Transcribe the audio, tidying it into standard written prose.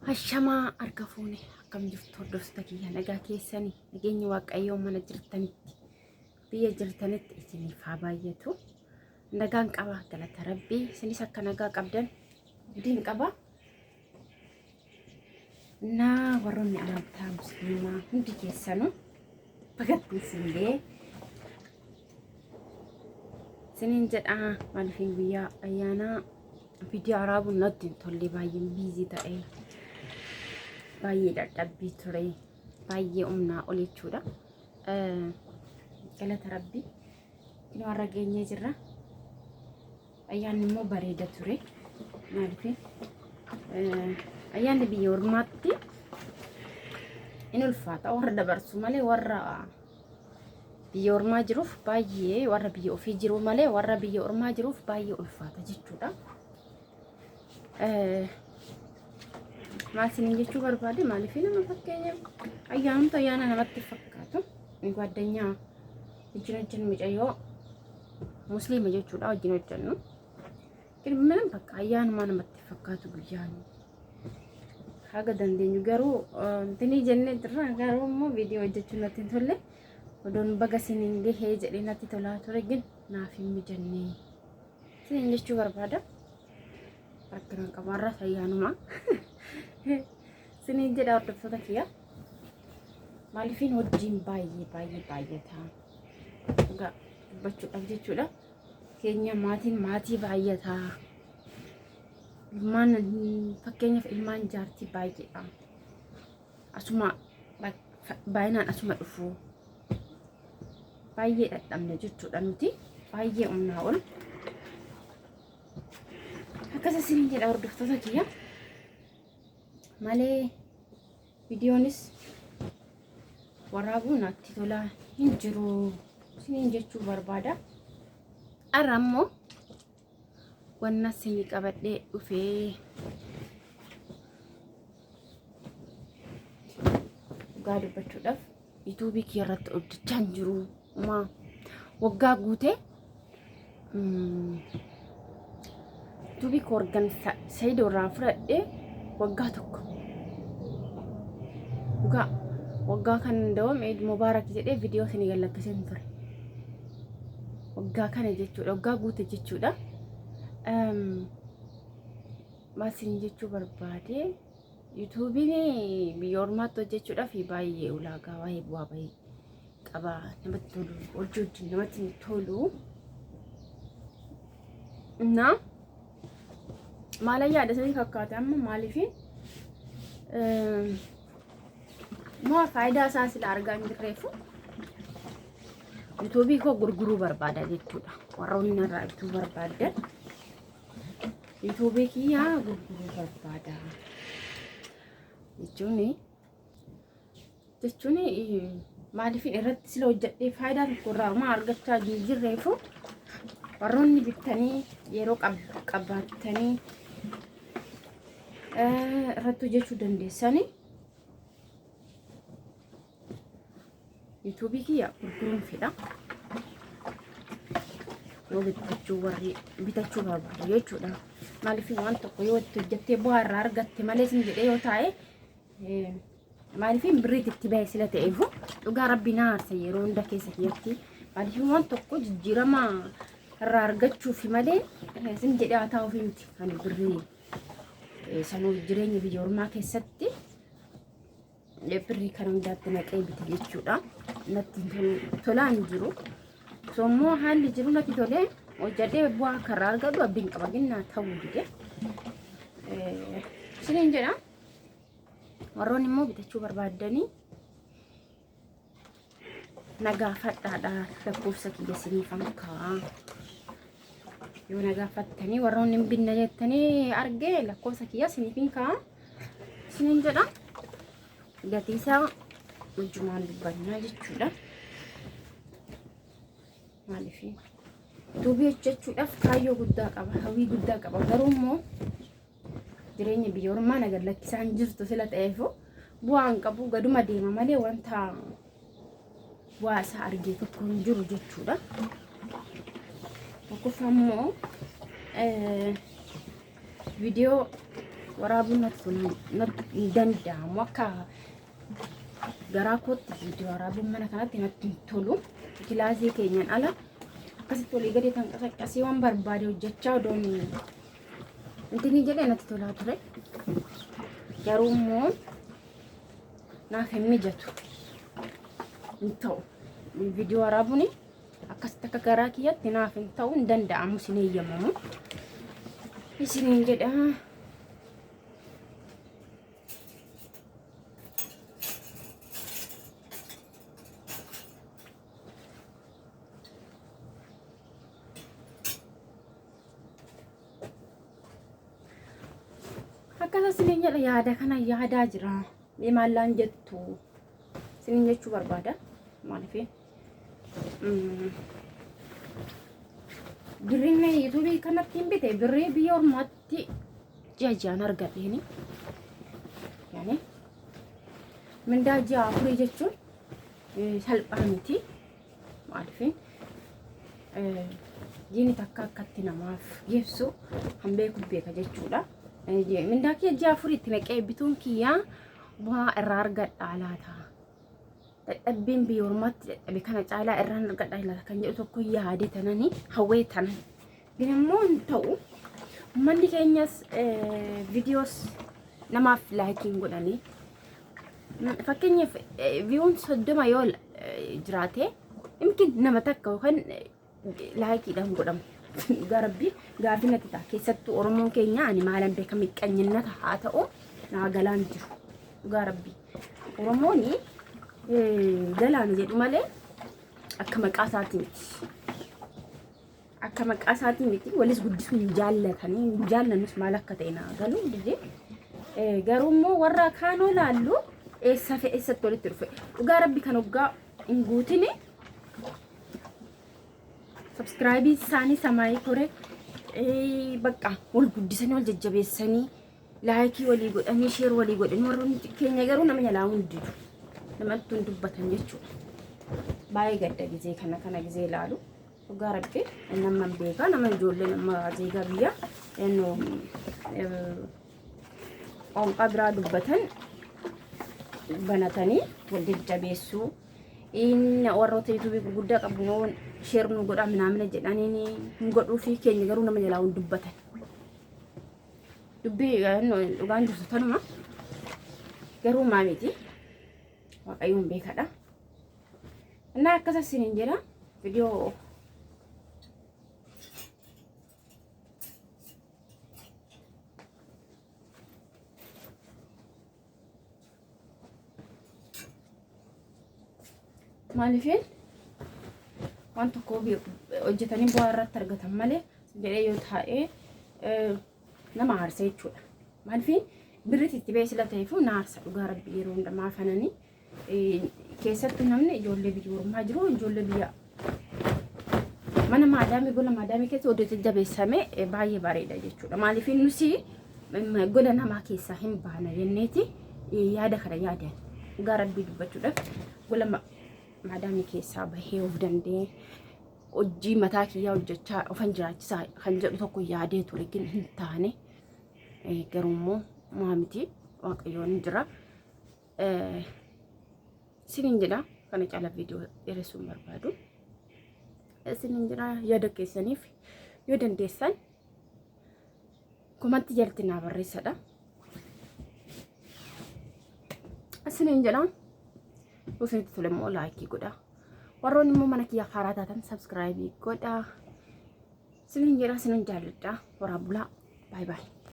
Hashamaa arga fuune akkam jirtu hordoftoota kiyya nagaa keessanii nageenyi waaqayyoo mana jirtanitti biyya jirtanitti isiniif haa baay'atu. Nagaan qaba galata rabbii isinis akka nagaa qabdan diin qaba. Na warroonni amantaa musliimaa hundi keessanuu bagattiin sinillee sinin jedha maaliifin guyyaa ayyaana viidiyoo araabuun natti hin tolle baay'een biizii ta'e. Baay'ee dadhabbii ture baay'ee umnaa ol jechuudha. Galata rabbii inni warra geenyee jirra. Ayyaanni immoo bareeda ture. Maaliif ayyaanni biyya ormaatti in ulfaata warra dabarsu malee warra biyya ormaa jiruuf baay'ee warra biyya ofii jiru malee warra biyya ormaa jiruuf baay'ee ulfaata jechuudha. Maasinin jechuu barbaade maaliif nama fakkeenyaaf ayyaanota ayyaana namatti fakkaatu ni ጓደኛ wajjin mucayyoo musliima jechuudha wajjin hojjennu ግን ምንም በቃ ayyaanuma namatti fakkaatu guyyaan haga dandeenyu garuu እንትኒ jennee dirra garuu immoo viidiyoo hojjechuu natti hin tolle odoon baga sinin gahee jedhee natti tolaa ture ግን naaf hin mijannee sinin jechuu barbaada rakkinaan qabaarraa ayyaanuma sinin jedha hordoftoota kiyya maaliifin wajjin baay'ee ta'a dhugaa dubbachuudhaaf jechuudha. Keenya maatii baay'ata ilmaan fakkeenyaaf ilmaan jaartii baay'eedha asuma baay'inaan asuma dhufu baay'ee dadhabne jechuudha. Nuti baay'ee umnaa ol akkasa sinin jedha hordoftoota kiyya malee viidiyoonis waraabuu natti tolaa hin jiru sinin jechuu barbaada. Har'a immoo wanna sinii qabadhee dhufee dhugaa dubbachuudhaaf yuutuubii kiyya irratti hojjechaa hin jiru. Waggaa guutee yuutuubii koo organ Saayidoo irraa fudhadhee waggaa tokko dhugaa waggaa kan danda'am Eid Mubaarak jedhee viidiyoo sinii gallakkisee ture. Waggaa kana jechuudha waggaa guute jechuudha. Maal sin jechuu barbaade yuutuubiin biyya ormaatti hojjechuudhaaf baay'ee ulaagaa baay'ee bu'aa bahii qaba. Namatti tolu hojii namatti tolu na maala yaada sanii fakkaata amma maaliifin moo faayidaa isaa sila argaa hin jirreefu yuutuubii koo gurguruu barbaada jechuudha. Warroonni narraa bituu barbaaddan yuutuubii kiyyaa gurguruu barbaada jechuun maaliifin irratti sila hojjedhee faayidaa tokko irraa maa argachaa hin jirreefu warroonni bittanii yeroo qabaatanii irratti hojjechuu dandeessanii yuutuubii kiyya gurguruun fedha. Yoo bitachuu barbaadu jechuudha. Maaliifin waan tokko yoo itti hojjettee bu'aa irraa argatte malee sin jedhee yoo taa'e maaliifin birriitti itti bahe sila ta'eefu dhugaa rabbi na aarsa yeroo hunda keessa kiyyatti maaliifin waan tokko jijjiirama irraa argachuufi malee sin jedhee haa taa'uufi miti kan birrii sanuuf jireenya biyya ormaa keessatti birrii kan hundaatti naqee bite jechuudha. Natti tolaa hin jiru. Sommoo haalli jiru natti tolee hojjedhee bu'aa karraa argatu abdiin qaba ginnaa ta'uu dide. Sinin jedha warroonni immoo bitachuu barbaaddanii nagaafadhaadha lakkoofsa kiyya siniifan kaa. Yoo nagaafattanii warroonni hin binna jettanii argee lakkoofsa kiyya siniifin kaa sinin jedha. Gatii isaa wajjumaan dubbannaa jechuudha. Maaliifin yuutuubii hojjechuudhaaf kaayyoo guddaa qaba, hawwii guddaa qaba. Garuu immoo jireenya biyya ormaa nagar lakkisaan jirtu sila ta'eefu bu'aan qabu gaduma deema malee wanta bu'aa isaa argee tokko hin jiru jechuudha. Tokkoffaa immoo viidiyoo waraabuun natti danda'amu akka garaa kootti viidiyoo waraabuun mana kanatti natti hin tolu. Kilaasii keenyan ala akkasitti walii gadi tanqasaqqasii waan barbaade hojjechaa odoon intinii jedhee natti tolaa ture. Garuu immoo naaf hin mijatu hin ta'u. Viidiyoo waraabuun akkasitti akka garaa kiyyaatti naaf hin ta'u, hin danda'amu, isin eeyyamamu. Isiniin jedha. Akkasa isiniin jedha yaada kana yaadaa jira. Mee maallaan jettu isiniin jechuu barbaada. Maaliif birriin yuutuubii kanatti hin bite birrii biyya ormaatti ji'aan argadheeni. Yani mindaa ji'a afurii jechuun salphaa miti. Maaliif jiini takka akkatti namaaf geessu hanbeeku beeka jechuudha. Mindaa kiyya ji'a afuriitti naqee bituun kiyyaa waa irraa argadhaa laata. Dadhabbiin biyya ormaatti dadhabe kana caalaa irraan argadhaa laata kan jedhu tokko yaade tananii hawwee tanan. ግን immoo hin ta'u manni keenyas viidiyoos namaaf laayikiin godhanii fakkeenyaaf viiwuun 30 yoo jiraate yookiin nama takka yookaan laayikiidhaan godhamu. Garabbii gaafii natti ta'a keessattuu Oromoon keenya ani maalan beeka miqqanyinnata haa ta'u naa galaan jiru. Garabbii Oromoon galaan jedhu malee akka maqaa isaatii miti. Akka maqaa isaatii miti walis guddisuu hin jaallatanii hin jaallannus maal akka ta'e naa galu dide garuu immoo warra kaanoo laallu eessa fe'e eessatti walitti dhufe dhugaa rabbi kan hoggaa hin guutine subscribe isaanii samaayii kore bakka wal guddisanii wal jajjabeessanii laayikii walii godhanii sheer walii godhanii warroonni keenya garuu nama jalaa hundi namatti hin dubbatan jechuudha. Baay'ee gadda gizee kana gizee ilaalu. Dhugaa rabbi nama beekaa nama ijoollee nama zeegaa biyya qoonqaa biraa dubbatan banatanii wal jajjabeessuu warroota yuutuubii gurguddaa qabu sheer nu godhaa minaamina jedhanii hin godhuu fi keenya garuu nama jalaa hin dubbatan. Dubbii dhugaan jirtu tanuma garuu maa miti waaqayyoon beekadha. Innaa akkasas isiniin jedha viidiyoo maaliifin waan tokko hojjetanii bu'aa irratti argatan malee jedhee yoo taa'ee nama aarsa jechuudha. Maaliifin birritti itti ba'ee sila ta'eefu na aarsa dhugaa rabbi yeroo hundumaa fananii keessattuu namni ijoollee biyya ormaa jiru ijoollee biyya mana maadaamii gola maadaamii keessa hojjetu jabeessame baay'ee bareeda jechuudha. Maaliifin nusi gola namaa keessaa hin baana jenneeti yaada kana yaadan dhugaa rabbii dubbachuudhaaf gola maadaamii keessaa bahee of danda'ee hojii mataa kiyyaa hojjechaa ofan jiraachisaa kan jedhu tokko yaadee ture ግን hin taane garuu immoo maamiti waaqayyoon jira. Isiniin jedha kana caala viidiyoo dheeressuun barbaadu. Isiniin jedha yaada keessaniif yoo dandeessan komantii jalatti naa barreessadha. Isiniin jedha Usinitti tole immoo laayikii godha. Warroonni immoo mana kiyya haaraa taatan subscribe godha. Isiniin jedha isiniin jaalladha. Waraabulaa. Bye bye.